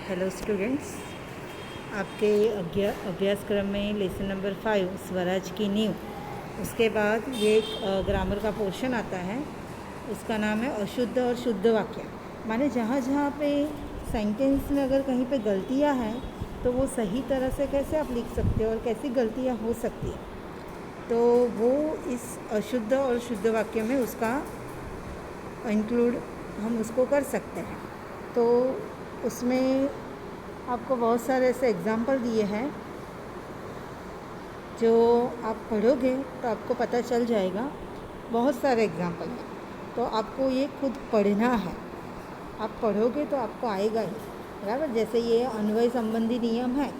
Hello students, आपके अभ्यासक्रम में लेसन नंबर 5 स्वराज की नींव, उसके बाद ये एक ग्रामर का पोर्शन आता है। उसका नाम है अशुद्ध और शुद्ध वाक्य। माने जहाँ जहाँ पे सेंटेंस में अगर कहीं पे गलतियाँ हैं तो वो सही तरह से कैसे आप लिख सकते हो और कैसी गलतियाँ हो सकती है, तो वो इस अशुद्ध और शुद्ध वाक्य में उसका इंक्लूड हम उसको कर सकते हैं। तो उसमें आपको बहुत सारे ऐसे एग्ज़ाम्पल दिए हैं जो आप पढ़ोगे तो आपको पता चल जाएगा। बहुत सारे एग्ज़ाम्पल हैं, तो आपको ये खुद पढ़ना है। आप पढ़ोगे तो आपको आएगा ही, बराबर। जैसे ये अन्वय संबंधी नियम है,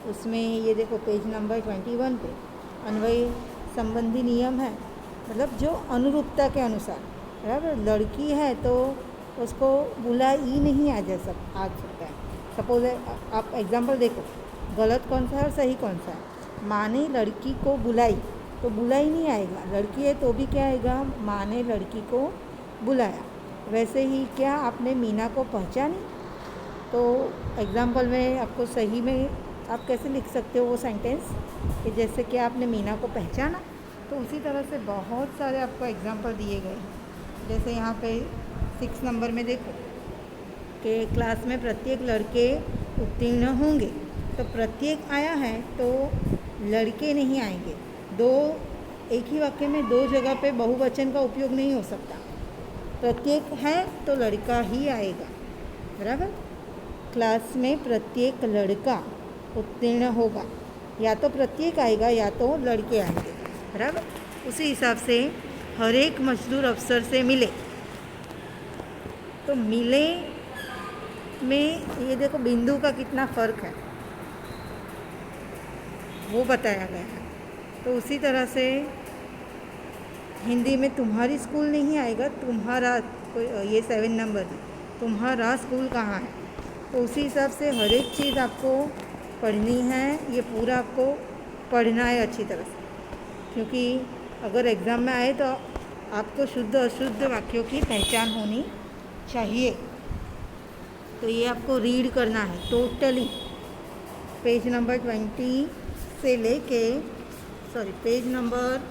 उसमें ये देखो पेज नंबर 21 पे अन्वय संबंधी नियम है, मतलब जो अनुरूपता के अनुसार, बराबर। लड़की है तो उसको बुला ई नहीं आ सकता है। सपोज आप एग्जाम्पल देखो, गलत कौन सा है और सही कौन सा है। माँ ने लड़की को बुलाई तो बुलाई नहीं आएगा, लड़की है तो भी क्या आएगा, माँ ने लड़की को बुलाया। वैसे ही क्या आपने मीना को पहचानी, तो एग्जाम्पल में आपको सही में आप कैसे लिख सकते हो वो सेंटेंस कि जैसे कि आपने मीना को पहचाना। तो उसी तरह से बहुत सारे आपको एग्जाम्पल दिए गए हैं। जैसे यहाँ पे 6 नंबर में देखो कि क्लास में प्रत्येक लड़के उत्तीर्ण होंगे, तो प्रत्येक आया है तो लड़के नहीं आएंगे। एक ही वाक्य में दो जगह पे बहुवचन का उपयोग नहीं हो सकता। प्रत्येक है तो लड़का ही आएगा, बराबर। क्लास में प्रत्येक लड़का उत्तीर्ण होगा, या तो प्रत्येक आएगा या तो लड़के आएंगे, बराबर। उसी हिसाब से हर एक मजदूर अफसर से मिले, तो मिले में ये देखो बिंदु का कितना फ़र्क है वो बताया गया है। तो उसी तरह से हिंदी में तुम्हारी स्कूल नहीं आएगा, तुम्हारा, ये 7 नंबर में तुम्हारा स्कूल कहाँ है। तो उसी हिसाब से हर एक चीज़ आपको पढ़नी है, ये पूरा आपको पढ़ना है अच्छी तरह से, क्योंकि अगर एग्ज़ाम में आए तो आपको शुद्ध अशुद्ध वाक्यों की पहचान होनी चाहिए। तो ये आपको रीड करना है टोटली, पेज नंबर 20 से लेके पेज नंबर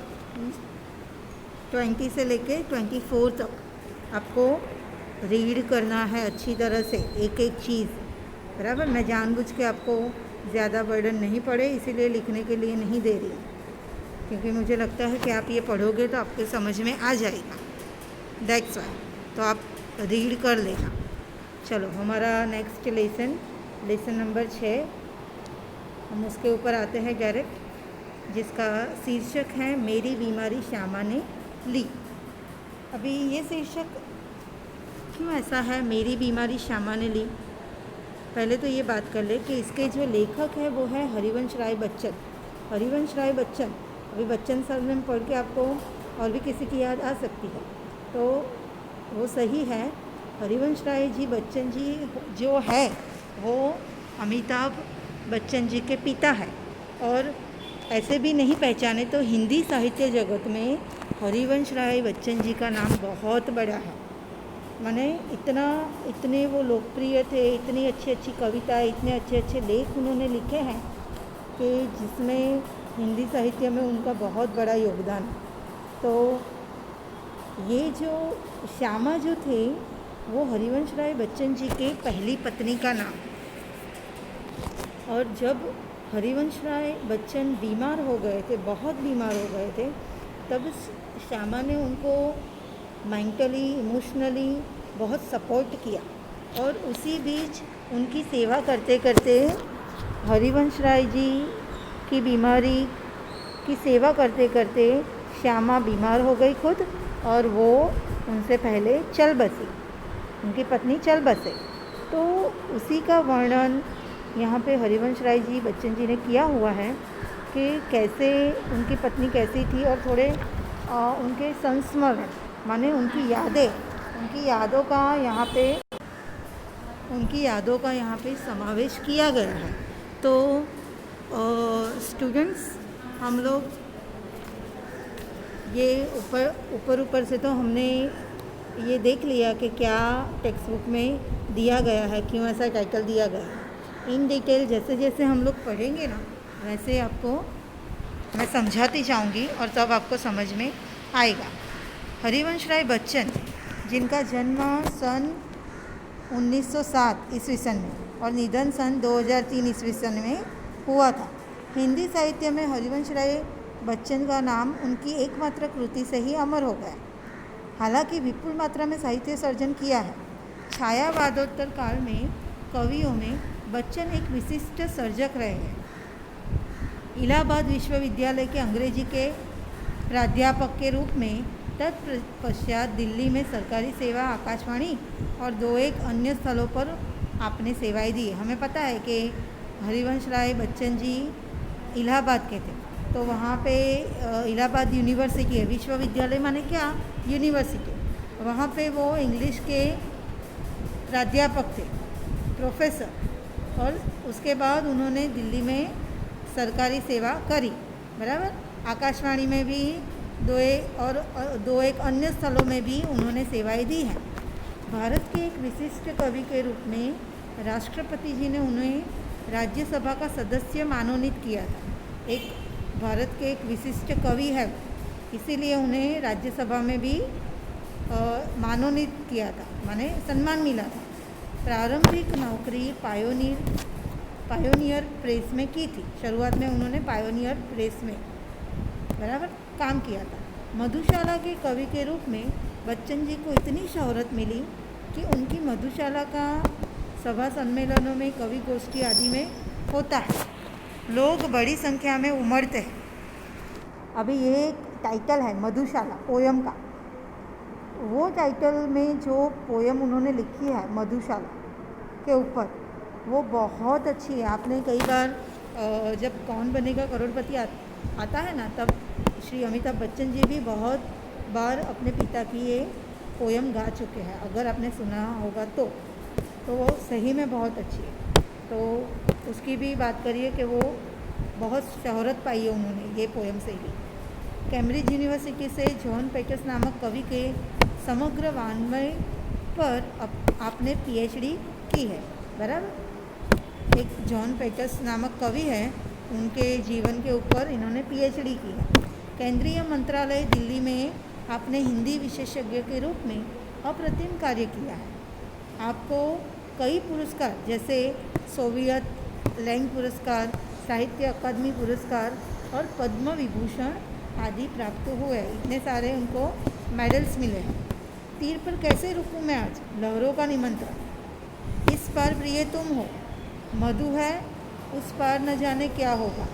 20 से लेके 24 तक आपको रीड करना है अच्छी तरह से, एक एक चीज़, बराबर। मैं जानबूझ के आपको ज़्यादा बर्डन नहीं पड़े इसीलिए लिखने के लिए नहीं दे रही, क्योंकि मुझे लगता है कि आप ये पढ़ोगे तो आपके समझ में आ जाएगा, दैट्स वाई। तो आप रीड कर लेना। चलो, हमारा नेक्स्ट लेसन नंबर 6, हम उसके ऊपर आते हैं डायरेक्ट, जिसका शीर्षक है मेरी बीमारी श्यामा ने ली। अभी ये शीर्षक क्यों ऐसा है, मेरी बीमारी श्यामा ने ली? पहले तो ये बात कर ले कि इसके जो लेखक है वो है हरिवंश राय बच्चन। हरिवंश राय बच्चन, अभी बच्चन सर में पढ़ के आपको और भी किसी की याद आ सकती है, तो वो सही है। हरिवंश राय जी बच्चन जी जो है वो अमिताभ बच्चन जी के पिता है, और ऐसे भी नहीं पहचाने तो हिंदी साहित्य जगत में हरिवंश राय बच्चन जी का नाम बहुत बड़ा है। माने इतने वो लोकप्रिय थे, इतनी अच्छी अच्छी कविता, इतने अच्छे अच्छे लेख उन्होंने लिखे हैं कि जिसमें हिंदी साहित्य में उनका बहुत बड़ा योगदान है। तो ये जो श्यामा जो थे वो हरिवंश राय बच्चन जी के पहली पत्नी का नाम, और जब हरिवंश राय बच्चन बीमार हो गए थे, बहुत बीमार हो गए थे, तब श्यामा ने उनको मेंटली इमोशनली बहुत सपोर्ट किया, और उसी बीच उनकी सेवा करते करते हरिवंश राय जी की बीमारी की सेवा करते करते श्यामा बीमार हो गई खुद, और वो उनसे पहले चल बसी, उनकी पत्नी चल बसे। तो उसी का वर्णन यहाँ पे हरिवंश राय जी बच्चन जी ने किया हुआ है कि कैसे उनकी पत्नी कैसी थी, और थोड़े उनके संस्मरण, माने उनकी यादों का यहाँ पे समावेश किया गया है। तो स्टूडेंट्स, हम लोग ये ऊपर से तो हमने ये देख लिया कि क्या टेक्स्ट बुक में दिया गया है, क्यों ऐसा टाइटल दिया गया है। इन डिटेल जैसे जैसे हम लोग पढ़ेंगे ना वैसे आपको मैं समझाती जाऊंगी और तब आपको समझ में आएगा। हरिवंश राय बच्चन जिनका जन्म सन 1907 ईस्वी सन में और निधन सन 2003 ईस्वी सन में हुआ था। हिंदी साहित्य में हरिवंश राय बच्चन का नाम उनकी एकमात्र कृति से ही अमर हो गया। हालांकि विपुल मात्रा में साहित्य सर्जन किया है। छायावादोत्तर काल में कवियों में बच्चन एक विशिष्ट सर्जक रहे हैं। इलाहाबाद विश्वविद्यालय के अंग्रेजी के प्राध्यापक के रूप में तत्पश्चात दिल्ली में सरकारी सेवा आकाशवाणी और 2-1 अन्य स्थलों पर आपने सेवाएं दी। हमें पता है कि हरिवंश राय बच्चन जी इलाहाबाद के थे, तो वहाँ पे इलाहाबाद यूनिवर्सिटी है। विश्वविद्यालय माने क्या? यूनिवर्सिटी। वहाँ पे वो इंग्लिश के प्राध्यापक थे, प्रोफेसर, और उसके बाद उन्होंने दिल्ली में सरकारी सेवा करी, बराबर। आकाशवाणी में भी 2-1 अन्य स्थलों में भी उन्होंने सेवाएं दी हैं। भारत के एक विशिष्ट कवि के रूप में राष्ट्रपति जी ने उन्हें राज्यसभा का सदस्य मनोनीत किया था। एक भारत के एक विशिष्ट कवि है, इसीलिए उन्हें राज्यसभा में भी मनोनीत किया था, माने सम्मान मिला था। प्रारंभिक नौकरी पायोनियर प्रेस में की थी। शुरुआत में उन्होंने पायोनियर प्रेस में बराबर काम किया था। मधुशाला के कवि के रूप में बच्चन जी को इतनी शोहरत मिली कि उनकी मधुशाला का सभा सम्मेलनों में, कवि गोष्ठी आदि में होता है। लोग बड़ी संख्या में उमड़ते हैं। अभी ये एक टाइटल है मधुशाला पोयम का। वो टाइटल में जो पोयम उन्होंने लिखी है मधुशाला के ऊपर, वो बहुत अच्छी है। आपने कई बार जब कौन बनेगा करोड़पति आता है ना, तब श्री अमिताभ बच्चन जी भी बहुत बार अपने पिता की ये पोयम गा चुके हैं। अगर आपने सुना होगा तो वो सही में बहुत अच्छी है। तो उसकी भी बात करिए कि वो बहुत शोहरत पाई है उन्होंने ये पोयम से ही। कैम्ब्रिज यूनिवर्सिटी से जॉन पेटर्स नामक कवि के समग्र वाङ्मय पर आपने पीएचडी की है, बराबर। एक जॉन पेटर्स नामक कवि है, उनके जीवन के ऊपर इन्होंने पीएचडी की है। केंद्रीय मंत्रालय दिल्ली में आपने हिंदी विशेषज्ञ के रूप में अप्रतिम कार्य किया है। आपको कई पुरस्कार जैसे सोवियत लैंग पुरस्कार, साहित्य अकादमी पुरस्कार और पद्म विभूषण आदि प्राप्त हुए। इतने सारे उनको मेडल्स मिले हैं। तीर पर कैसे रुकूं मैं आज, लहरों का निमंत्रण, इस पार प्रिय तुम हो, मधु है, उस पार न जाने क्या होगा,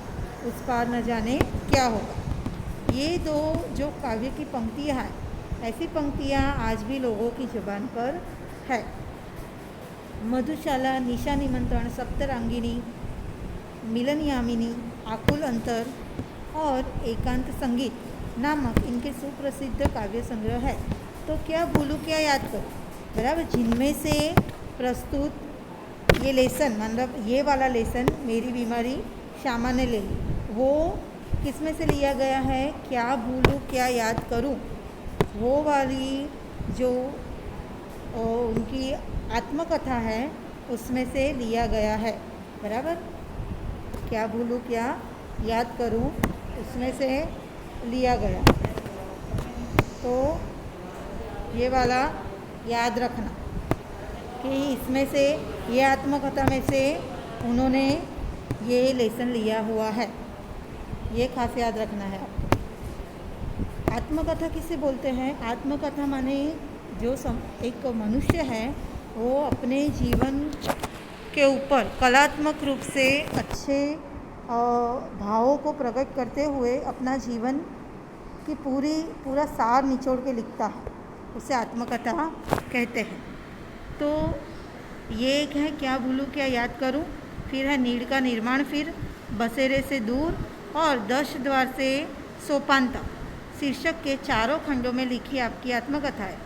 उस पार न जाने क्या होगा। ये दो जो काव्य की पंक्तियाँ हैं, ऐसी पंक्तियाँ आज भी लोगों की जुबान पर है। मधुशाला, निशा निमंत्रण, सप्तरांगिनी, मिलन यामिनी, आकुल अंतर और एकांत संगीत नामक इनके सुप्रसिद्ध काव्य संग्रह है। तो क्या भूलूं क्या याद करूं, बराबर। जिनमें से प्रस्तुत ये लेसन, मतलब ये वाला लेसन मेरी बीमारी श्यामा ने ले ली, वो किस में से लिया गया है? क्या भूलूं क्या याद करूं, वो वाली जो उनकी आत्मकथा है उसमें से लिया गया है, बराबर। क्या भूलूं क्या याद करूं उसमें से लिया गया। तो ये वाला याद रखना कि इसमें से, ये आत्मकथा में से उन्होंने ये लेसन लिया हुआ है, ये खास याद रखना है आपको। आत्मकथा किसे बोलते हैं? आत्मकथा माने जो एक मनुष्य है वो अपने जीवन के ऊपर कलात्मक रूप से अच्छे भावों को प्रकट करते हुए अपना जीवन की पूरा सार निचोड़ के लिखता है, उसे आत्मकथा कहते हैं। तो ये एक है क्या भूलूं क्या याद करूं, फिर है नीड़ का निर्माण, फिर बसेरे से दूर और 10 द्वार से सोपान तक शीर्षक के 4 खंडों में लिखी आपकी आत्मकथा है।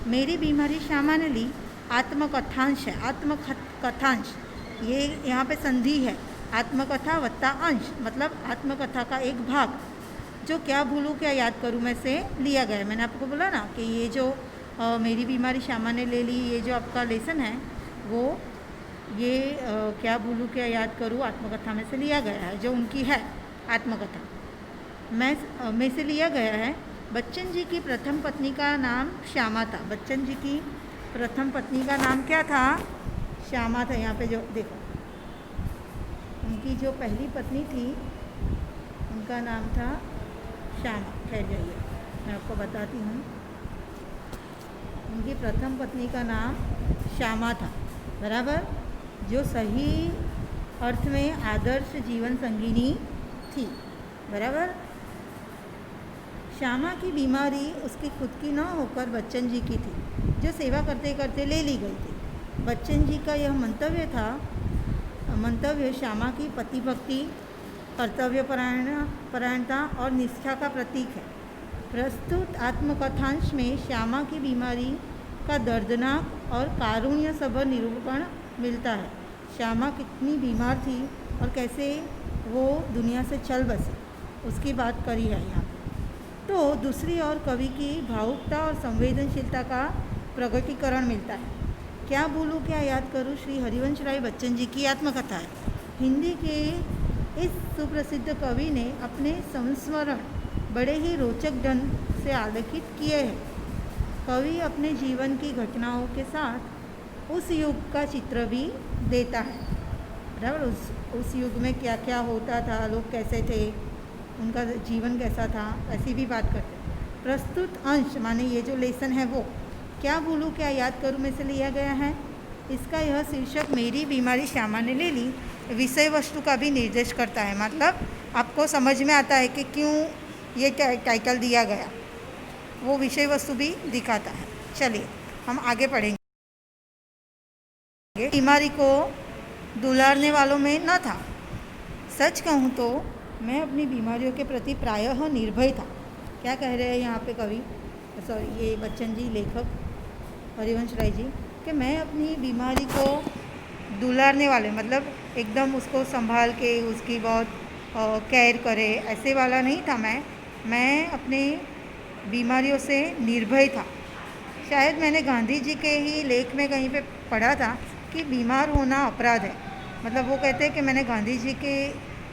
मेरी बीमारी श्यामा ने ली आत्मकथांश है। आत्मकथांश ये यहाँ पे संधि है, आत्मकथा वत्ता अंश, मतलब आत्मकथा का एक भाग जो क्या भूलूं क्या याद करूं में से लिया गया है। मैंने आपको बोला ना कि ये जो मेरी बीमारी श्यामा ने ले ली, ये जो आपका लेसन है वो ये क्या भूलूं क्या याद करूं आत्मकथा में से लिया गया है, जो उनकी है आत्मकथा में से लिया गया है। बच्चन जी की प्रथम पत्नी का नाम श्यामा था। बच्चन जी की प्रथम पत्नी का नाम क्या था? श्यामा था। यहाँ पे जो देखो, उनकी जो पहली पत्नी थी उनका नाम था श्यामा। ठहर जाइए, मैं आपको बताती हूँ। उनकी प्रथम पत्नी का नाम श्यामा था, बराबर, जो सही अर्थ में आदर्श जीवन संगिनी थी, बराबर। श्यामा की बीमारी उसकी खुद की न होकर बच्चन जी की थी, जो सेवा करते करते ले ली गई थी। बच्चन जी का यह मंतव्य श्यामा की पति भक्ति, कर्तव्य परायणता और निष्ठा का प्रतीक है। प्रस्तुत आत्मकथांश में श्यामा की बीमारी का दर्दनाक और कारुण्य सभर निरूपण मिलता है। श्यामा कितनी बीमार थी और कैसे वो दुनिया से चल बसी, उसकी बात करी है यहाँ पे। तो दूसरी ओर कवि की भावुकता और संवेदनशीलता का प्रगटीकरण मिलता है। क्या भूलूं क्या याद करूं श्री हरिवंश राय बच्चन जी की आत्मकथा है। हिंदी के इस सुप्रसिद्ध कवि ने अपने संस्मरण बड़े ही रोचक ढंग से आलेखित किए हैं। कवि अपने जीवन की घटनाओं के साथ उस युग का चित्र भी देता है, बराबर। उस युग में क्या क्या होता था, लोग कैसे थे, उनका जीवन कैसा था, ऐसी भी बात करते हैं। प्रस्तुत अंश माने ये जो लेसन है वो क्या भूलूं क्या याद करूं में से लिया गया है। इसका यह शीर्षक मेरी बीमारी श्यामा ने ले ली विषय वस्तु का भी निर्देश करता है। मतलब आपको समझ में आता है कि क्यों ये टाइटल दिया गया, वो विषय वस्तु भी दिखाता है। चलिए हम आगे पढ़ेंगे। बीमारी को दुलारने वालों में न था। सच कहूँ तो मैं अपनी बीमारियों के प्रति प्रायः निर्भय था। क्या कह रहे हैं यहाँ पे कवि, सॉरी ये बच्चन जी लेखक हरिवंश राय जी, कि मैं अपनी बीमारी को दुलारने वाले, मतलब एकदम उसको संभाल के उसकी बहुत केयर करे, ऐसे वाला नहीं था। मैं अपने बीमारियों से निर्भय था। शायद मैंने गांधी जी के ही लेख में कहीं पे पढ़ा था कि बीमार होना अपराध है। मतलब वो कहते हैं कि मैंने गांधी जी के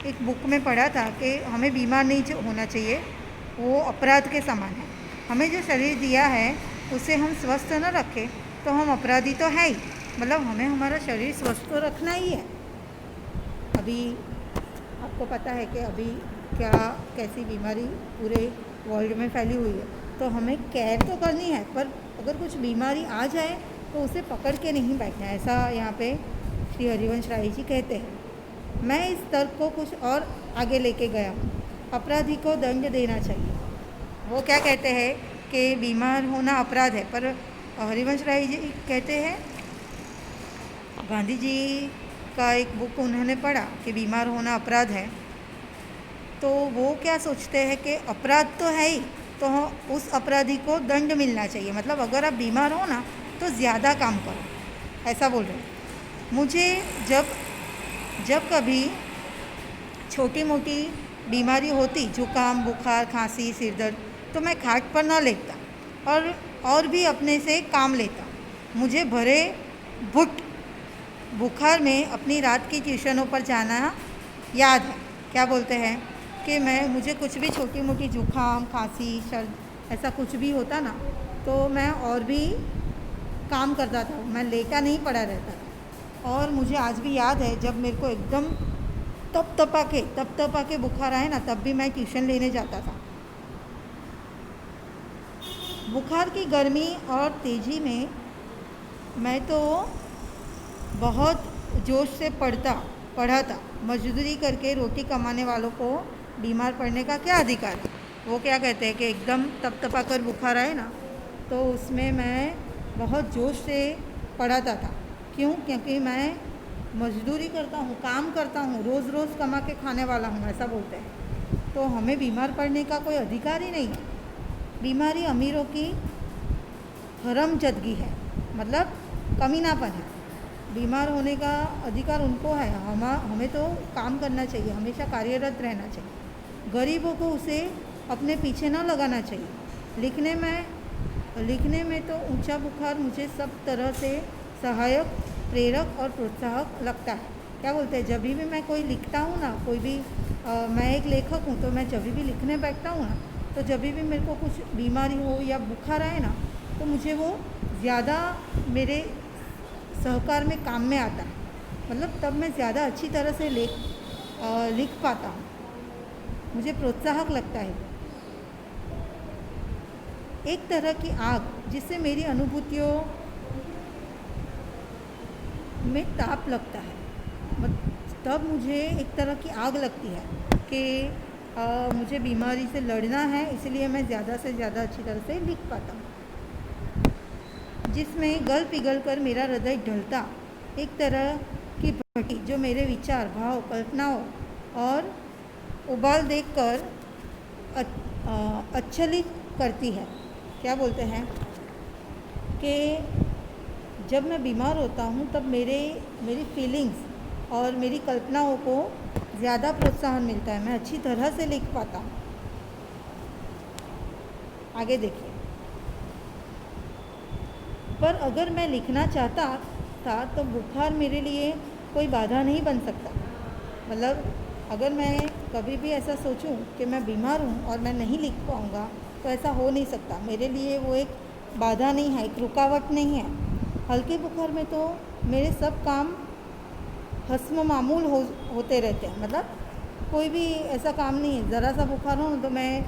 एक बुक में पढ़ा था कि हमें बीमार नहीं होना चाहिए, वो अपराध के समान है। हमें जो शरीर दिया है उसे हम स्वस्थ न रखें तो हम अपराधी तो है ही। मतलब हमें हमारा शरीर स्वस्थ तो रखना ही है। अभी आपको पता है कि अभी क्या कैसी बीमारी पूरे वर्ल्ड में फैली हुई है, तो हमें केयर तो करनी है, पर अगर कुछ बीमारी आ जाए तो उसे पकड़ के नहीं बैठना है, ऐसा यहाँ पे श्री हरिवंश राय जी कहते हैं। मैं इस तर्क को कुछ और आगे लेके गया हूँ। अपराधी को दंड देना चाहिए। वो क्या कहते हैं कि बीमार होना अपराध है, पर हरिवंश राय जी कहते हैं, गांधी जी का एक बुक उन्होंने पढ़ा कि बीमार होना अपराध है, तो वो क्या सोचते हैं कि अपराध तो है ही, तो उस अपराधी को दंड मिलना चाहिए। मतलब अगर आप बीमार हो ना तो ज़्यादा काम करो, ऐसा बोल रहे हैं। मुझे जब कभी छोटी मोटी बीमारी होती, जुकाम, बुखार, खांसी, सिर दर्द, तो मैं खाट पर ना लेटता और भी अपने से काम लेता। मुझे भरे बुखार में अपनी रात की ट्यूशनों पर जाना याद है। क्या बोलते हैं कि मुझे कुछ भी छोटी मोटी जुकाम, खांसी, सर्द ऐसा कुछ भी होता ना, तो मैं और भी काम करता था, मैं लेटा नहीं पड़ा रहता था। और मुझे आज भी याद है जब मेरे को एकदम तप के बुखार आए ना, तब भी मैं ट्यूशन लेने जाता था। बुखार की गर्मी और तेज़ी में मैं तो बहुत जोश से पढ़ा था। मजदूरी करके रोटी कमाने वालों को बीमार पड़ने का क्या अधिकार है। वो क्या कहते हैं कि एकदम तपा कर बुखार आए ना, तो उसमें मैं बहुत जोश से पढ़ाता था। क्यों? क्योंकि मैं मजदूरी करता हूँ, काम करता हूँ, रोज़ रोज़ कमा के खाने वाला हूँ, ऐसा बोलते हैं। तो हमें बीमार पड़ने का कोई अधिकार ही नहीं है। बीमारी अमीरों की हरमजदगी है, मतलब कमीनापन है। बीमार होने का अधिकार उनको है, हमें तो काम करना चाहिए, हमेशा कार्यरत रहना चाहिए। गरीबों को उसे अपने पीछे ना लगाना चाहिए। लिखने में तो ऊंचा बुखार मुझे सब तरह से सहायक प्रेरक और प्रोत्साहक लगता है। क्या बोलते हैं, जब भी मैं कोई लिखता हूँ ना, कोई भी मैं एक लेखक हूँ, तो मैं जब भी लिखने बैठता हूँ ना, तो जब भी मेरे को कुछ बीमारी हो या बुखार आए ना, तो मुझे वो ज़्यादा मेरे सहकार में काम में आता है। मतलब तब मैं ज़्यादा अच्छी तरह से लिख पाता हूँ, मुझे प्रोत्साहक लगता है। एक तरह की आग जिससे मेरी अनुभूतियों में ताप लगता है, तब मुझे एक तरह की आग लगती है कि मुझे बीमारी से लड़ना है, इसलिए मैं ज़्यादा से ज़्यादा अच्छी तरह से लिख पाता हूँ। जिसमें गल पिघल कर मेरा हृदय ढलता, एक तरह की भट्टी जो मेरे विचार, भाव, कल्पनाओं और उबाल देखकर अच्छलित करती है। क्या बोलते हैं कि जब मैं बीमार होता हूँ तब मेरी फीलिंग्स और मेरी कल्पनाओं को ज़्यादा प्रोत्साहन मिलता है, मैं अच्छी तरह से लिख पाता हूँ। आगे देखिए, पर अगर मैं लिखना चाहता था तो बुखार मेरे लिए कोई बाधा नहीं बन सकता। मतलब अगर मैं कभी भी ऐसा सोचूं कि मैं बीमार हूँ और मैं नहीं लिख पाऊँगा, तो ऐसा हो नहीं सकता। मेरे लिए वो एक बाधा नहीं है, एक रुकावट नहीं है। हल्के बुखार में तो मेरे सब काम हस्म मामूल होते रहते हैं। मतलब कोई भी ऐसा काम नहीं है, ज़रा सा बुखार हो तो मैं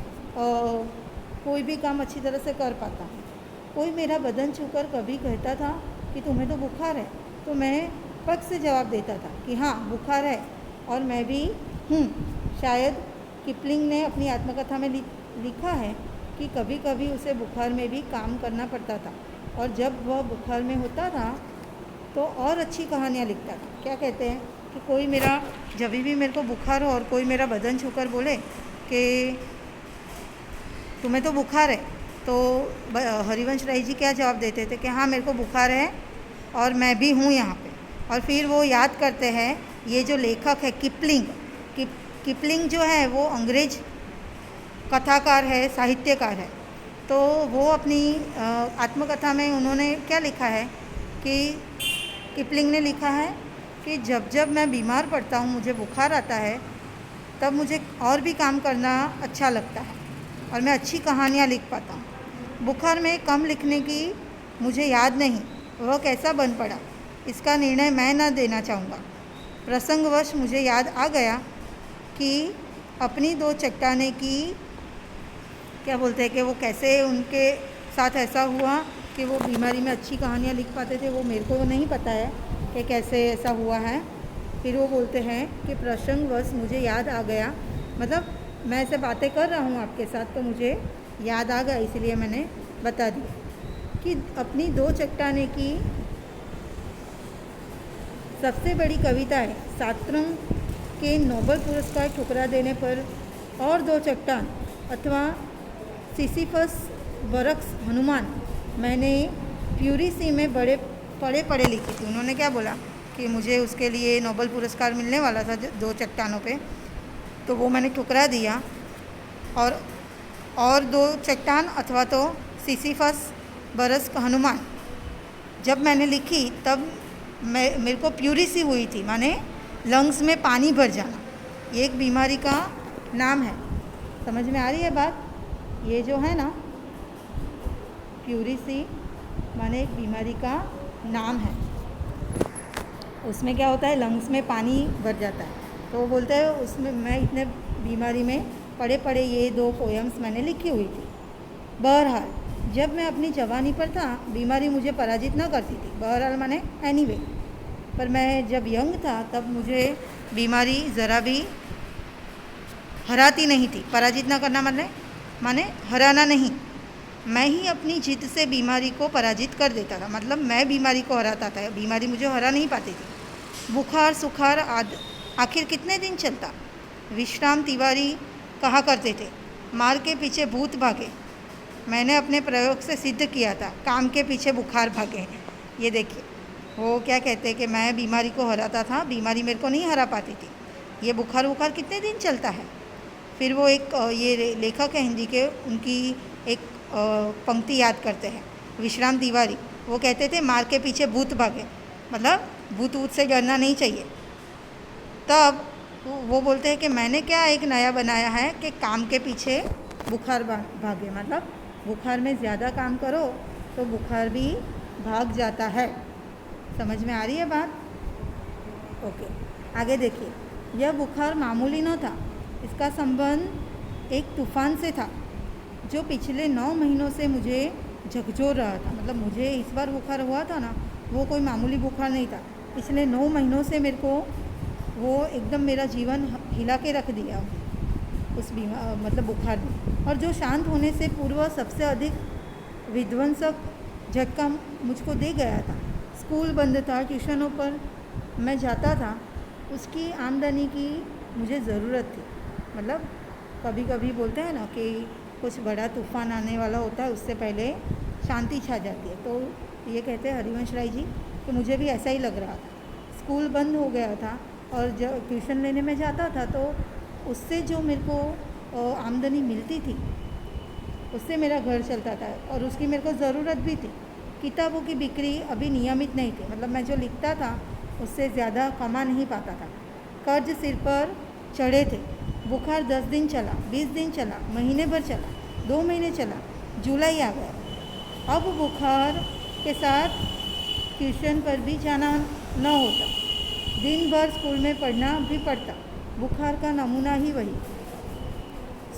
कोई भी काम अच्छी तरह से कर पाता हूँ। कोई मेरा बदन छूकर कभी कहता था कि तुम्हें तो बुखार है, तो मैं पक से जवाब देता था कि हाँ बुखार है और मैं भी हूँ। शायद किपलिंग ने अपनी आत्मकथा में लिखा है कि कभी कभी उसे बुखार में भी काम करना पड़ता था, और जब वह बुखार में होता था तो और अच्छी कहानियाँ लिखता था। क्या कहते हैं कि कोई मेरा जब भी मेरे को बुखार हो और कोई मेरा बदन छूकर बोले कि तुम्हें तो बुखार है, तो हरिवंश राय जी क्या जवाब देते थे कि हाँ मेरे को बुखार है और मैं भी हूँ यहाँ पे। और फिर वो याद करते हैं ये जो लेखक है किपलिंग जो है वो अंग्रेज कथाकार है, साहित्यकार है। तो वो अपनी आत्मकथा में उन्होंने क्या लिखा है कि किपलिंग ने लिखा है कि जब जब मैं बीमार पड़ता हूँ, मुझे बुखार आता है, तब मुझे और भी काम करना अच्छा लगता है और मैं अच्छी कहानियाँ लिख पाता हूँ। बुखार में कम लिखने की मुझे याद नहीं, वह कैसा बन पड़ा इसका निर्णय मैं न देना चाहूँगा। प्रसंगवश मुझे याद आ गया कि अपनी दो चट्टाने की क्या बोलते हैं कि वो कैसे उनके साथ ऐसा हुआ कि वो बीमारी में अच्छी कहानियाँ लिख पाते थे। वो मेरे को नहीं पता है कि कैसे ऐसा हुआ है। फिर वो बोलते हैं कि प्रसंगवश मुझे याद आ गया, मतलब मैं ऐसे बातें कर रहा हूँ आपके साथ तो मुझे याद आ गया, इसलिए मैंने बता दी कि अपनी दो चट्टाने की सबसे बड़ी कविता है सात्रंग के नोबेल पुरस्कार ठुकरा देने पर, और दो चट्टान अथवा सिसिफस वरक्स हनुमान मैंने प्यूरीसी में पढ़े लिखी थी। उन्होंने क्या बोला कि मुझे उसके लिए नोबेल पुरस्कार मिलने वाला था दो चट्टानों पे, तो वो मैंने ठुकरा दिया। और दो चट्टान अथवा तो सिसिफस बरस हनुमान जब मैंने लिखी तब मेरे को प्यूरीसी हुई थी, माने लंग्स में पानी भर जाना। ये एक बीमारी का नाम है। समझ में आ रही है बात? ये जो है ना प्यूरीसी माने एक बीमारी का नाम है। उसमें क्या होता है, लंग्स में पानी भर जाता है। तो वो बोलते हैं उसमें मैं इतने बीमारी में पढ़े ये दो पोएम्स मैंने लिखी हुई थी। बहरहाल जब मैं अपनी जवानी पर था, बीमारी मुझे पराजित न करती थी। बहरहाल माने एनीवे, पर मैं जब यंग था तब मुझे बीमारी ज़रा भी हराती नहीं थी। पराजित न करना माने हराना नहीं, मैं ही अपनी जिद से बीमारी को पराजित कर देता था। मतलब मैं बीमारी को हराता था, बीमारी मुझे हरा नहीं पाती थी। बुखार सुखार आखिर कितने दिन चलता? विश्राम तिवारी कहा करते थे, मार के पीछे भूत भागे। मैंने अपने प्रयोग से सिद्ध किया था, काम के पीछे बुखार भागे। ये देखिए वो क्या कहते हैं कि मैं बीमारी को हराता था, बीमारी मेरे को नहीं हरा पाती थी। ये बुखार कितने दिन चलता है। फिर वो एक ये लेखक है हिंदी के, उनकी एक पंक्ति याद करते हैं, विश्राम तिवारी। वो कहते थे मार के पीछे भूत भागे, मतलब भूत ऊत से डरना नहीं चाहिए। तब वो बोलते हैं कि मैंने क्या एक नया बनाया है कि काम के पीछे बुखार भागे, मतलब बुखार में ज़्यादा काम करो तो बुखार भी भाग जाता है। समझ में आ रही है बात? ओके, आगे देखिए। यह बुखार मामूली न था, इसका संबंध एक तूफान से था जो पिछले 9 महीनों से मुझे झकझोर रहा था। मतलब मुझे इस बार बुखार हुआ था ना, वो कोई मामूली बुखार नहीं था। पिछले 9 महीनों से मेरे को वो एकदम मेरा जीवन हिला के रख दिया उस मतलब बुखार ने। और जो शांत होने से पूर्व सबसे अधिक विध्वंसक झटका मुझको दे गया था। स्कूल बंद था, ट्यूशनों पर मैं जाता था, उसकी आमदनी की मुझे ज़रूरत थी। मतलब कभी कभी बोलते हैं ना कि कुछ बड़ा तूफान आने वाला होता है, उससे पहले शांति छा जाती है। तो ये कहते हैं हरिवंश राय जी कि मुझे भी ऐसा ही लग रहा था। स्कूल बंद हो गया था और जब ट्यूशन लेने में जाता था तो उससे जो मेरे को आमदनी मिलती थी उससे मेरा घर चलता था और उसकी मेरे को ज़रूरत भी थी। किताबों की बिक्री अभी नियमित नहीं थी, मतलब मैं जो लिखता था उससे ज़्यादा कमा नहीं पाता था। कर्ज सिर पर चढ़े थे। बुखार 10 दिन चला, 20 दिन चला, महीने भर चला, 2 महीने चला, जुलाई आ गया। अब बुखार के साथ ट्यूशन पर भी जाना न होता, दिन भर स्कूल में पढ़ना भी पड़ता। बुखार का नमूना ही वही,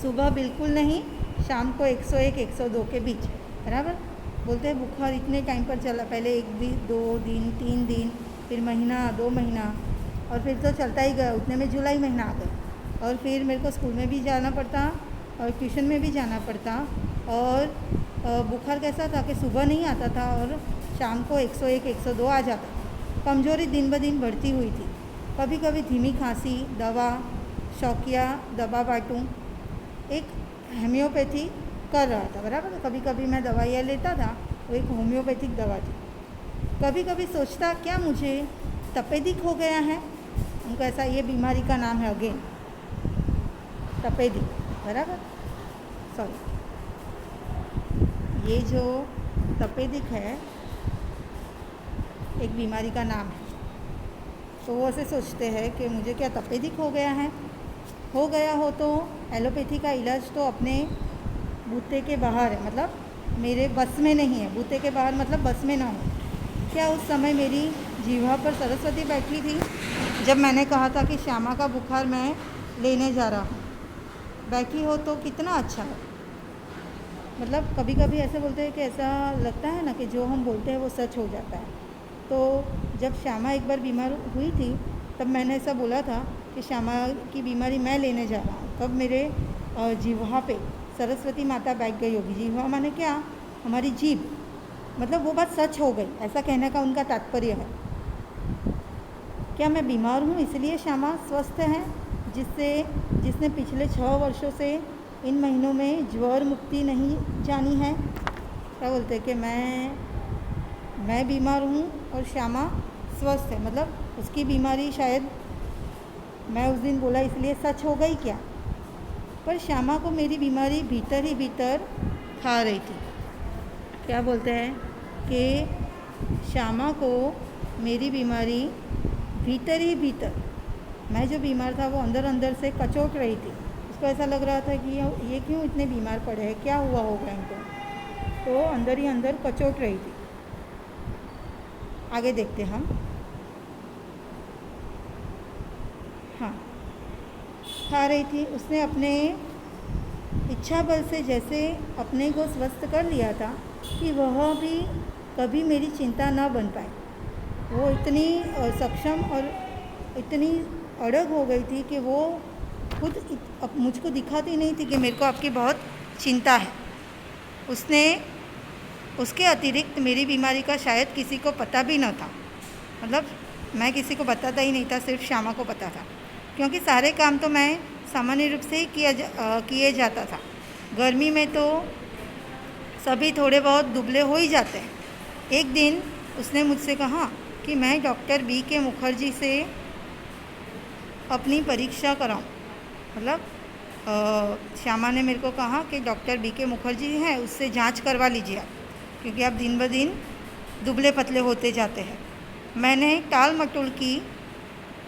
सुबह बिल्कुल नहीं, शाम को 101 102 के बीच, बराबर। बोलते हैं बुखार इतने टाइम पर चला, पहले 1 दिन, 2 दिन, 3 दिन, फिर महीना, 2 महीना, और फिर तो चलता ही गया। उतने में जुलाई महीना आ गया और फिर मेरे को स्कूल में भी जाना पड़ता और ट्यूशन में भी जाना पड़ता। और बुखार कैसा था कि सुबह नहीं आता था और शाम को 101 102 आ जाता। कमज़ोरी दिन ब दिन बढ़ती हुई थी। कभी कभी धीमी खांसी, दवा, शौकिया दवा बांटूँ, एक होम्योपैथी कर रहा था, बराबर। कभी कभी मैं दवाइयाँ लेता था, वो एक होम्योपैथिक दवा थी। कभी कभी सोचता क्या मुझे तपेदिक हो गया है। उनको ऐसा, ये बीमारी का नाम है अगेन तपेदिक, बराबर। सॉरी, ये जो तपेदिक है एक बीमारी का नाम है। तो वो ऐसे सोचते हैं कि मुझे क्या तपेदिक हो गया है। हो गया हो तो एलोपैथी का इलाज तो अपने बूते के बाहर है, मतलब मेरे बस में नहीं है। बूते के बाहर मतलब बस में ना हो। क्या उस समय मेरी जीवा पर सरस्वती बैठी थी जब मैंने कहा था कि श्यामा का बुखार मैं लेने जा रहा हूँ? बैठी हो तो कितना अच्छा है। मतलब कभी कभी ऐसे बोलते हैं कि ऐसा लगता है ना कि जो हम बोलते हैं वो सच हो जाता है। तो जब श्यामा एक बार बीमार हुई थी तब मैंने ऐसा बोला था कि श्यामा की बीमारी मैं लेने जा रहा हूँ। तब मेरे जीवा पे सरस्वती माता बैठ गई होगी। जीवा माने क्या? हमारी जीभ। मतलब वो बात सच हो गई, ऐसा कहने का उनका तात्पर्य है। क्या मैं बीमार हूँ इसलिए श्यामा स्वस्थ है, जिसने पिछले 6 वर्षों से इन महीनों में ज्वर मुक्ति नहीं जानी है? क्या बोलते हैं कि मैं बीमार हूँ और श्यामा स्वस्थ है, मतलब उसकी बीमारी शायद मैं उस दिन बोला इसलिए सच हो गई क्या? पर श्यामा को मेरी बीमारी भीतर ही भीतर खा रही थी। क्या बोलते हैं कि श्यामा को मेरी बीमारी भीतर ही भीतर, मैं जो बीमार था वो अंदर अंदर से कचोट रही थी। उसको ऐसा लग रहा था कि ये क्यों इतने बीमार पड़े हैं, क्या हुआ होगा इनको, तो अंदर ही अंदर कचोट रही थी। आगे देखते हम। हाँ, खा रही थी। उसने अपने इच्छा बल से जैसे अपने को स्वस्थ कर लिया था कि वह भी कभी मेरी चिंता न बन पाए। वो इतनी सक्षम और इतनी अड़ग हो गई थी कि वो खुद मुझको दिखाती नहीं थी कि मेरे को आपकी बहुत चिंता है। उसके अतिरिक्त मेरी बीमारी का शायद किसी को पता भी न था। मतलब मैं किसी को बताता ही नहीं था, सिर्फ श्यामा को पता था, क्योंकि सारे काम तो मैं सामान्य रूप से ही किए जाता था। गर्मी में तो सभी थोड़े बहुत दुबले हो ही जाते हैं। एक दिन उसने मुझसे कहा कि मैं डॉक्टर बी के मुखर्जी से अपनी परीक्षा कराऊं। मतलब श्यामा ने मेरे को कहा कि डॉक्टर बी के मुखर्जी हैं, उससे जांच करवा लीजिए आप, क्योंकि आप दिन ब दिन दुबले पतले होते जाते हैं। मैंने टाल मटोल की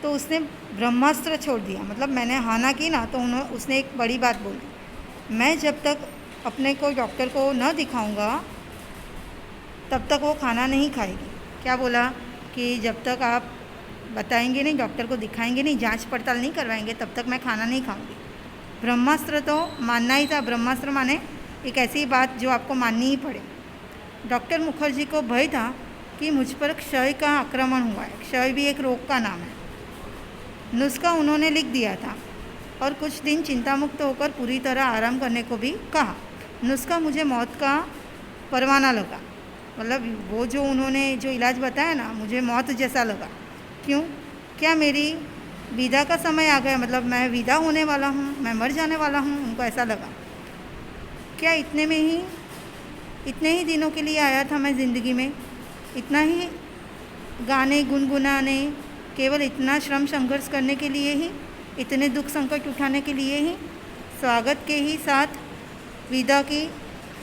तो उसने ब्रह्मास्त्र छोड़ दिया। मतलब मैंने हाना की ना तो उसने एक बड़ी बात बोली, मैं जब तक अपने को डॉक्टर को न दिखाऊंगा तब तक वो खाना नहीं खाएगी। क्या बोला कि जब तक आप बताएंगे नहीं, डॉक्टर को दिखाएंगे नहीं, जांच पड़ताल नहीं करवाएंगे, तब तक मैं खाना नहीं खाऊंगी। ब्रह्मास्त्र तो मानना ही था। ब्रह्मास्त्र माने एक ऐसी बात जो आपको माननी ही पड़े। डॉक्टर मुखर्जी को भय था कि मुझ पर क्षय का आक्रमण हुआ है। क्षय भी एक रोग का नाम है। नुस्खा उन्होंने लिख दिया था और कुछ दिन चिंता मुक्त होकर पूरी तरह आराम करने को भी कहा। नुस्खा मुझे मौत का परवाना लगा। मतलब वो जो उन्होंने जो इलाज बताया ना, मुझे मौत जैसा लगा। क्यों? क्या मेरी विदा का समय आ गया? मतलब मैं विदा होने वाला हूँ, मैं मर जाने वाला हूँ, उनको ऐसा लगा। क्या इतने ही दिनों के लिए आया था मैं ज़िंदगी में? इतना ही गाने गुनगुनाने, केवल इतना श्रम संघर्ष करने के लिए ही, इतने दुख संकट उठाने के लिए ही? स्वागत के ही साथ विदा की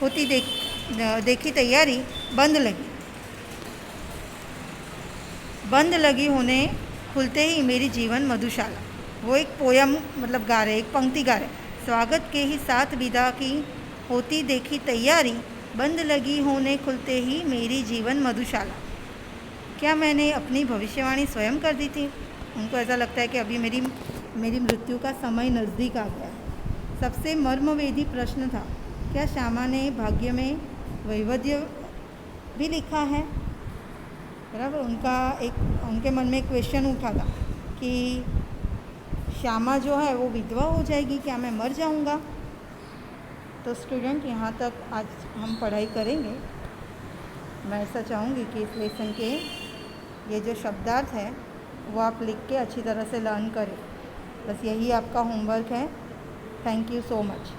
होती देखी तैयारी बंद लगी होने खुलते ही मेरी जीवन मधुशाला। वो एक पोयम मतलब गा रहे, एक पंक्ति गा रहे, स्वागत के ही साथ विदा की होती देखी तैयारी, बंद लगी होने खुलते ही मेरी जीवन मधुशाला। क्या मैंने अपनी भविष्यवाणी स्वयं कर दी थी? उनको ऐसा लगता है कि अभी मेरी मृत्यु का समय नज़दीक आ गया। सबसे मर्मवेदी प्रश्न था, क्या श्यामा ने भाग्य में वैवध्य भी लिखा है? बराबर। उनके मन में एक क्वेश्चन उठा था कि श्यामा जो है वो विधवा हो जाएगी, क्या मैं मर जाऊंगा? तो स्टूडेंट, यहाँ तक आज हम पढ़ाई करेंगे। मैं ऐसा चाहूँगी कि इस लेसन के ये जो शब्दार्थ है वो आप लिख के अच्छी तरह से लर्न करें। बस यही आपका होमवर्क है। Thank you so much.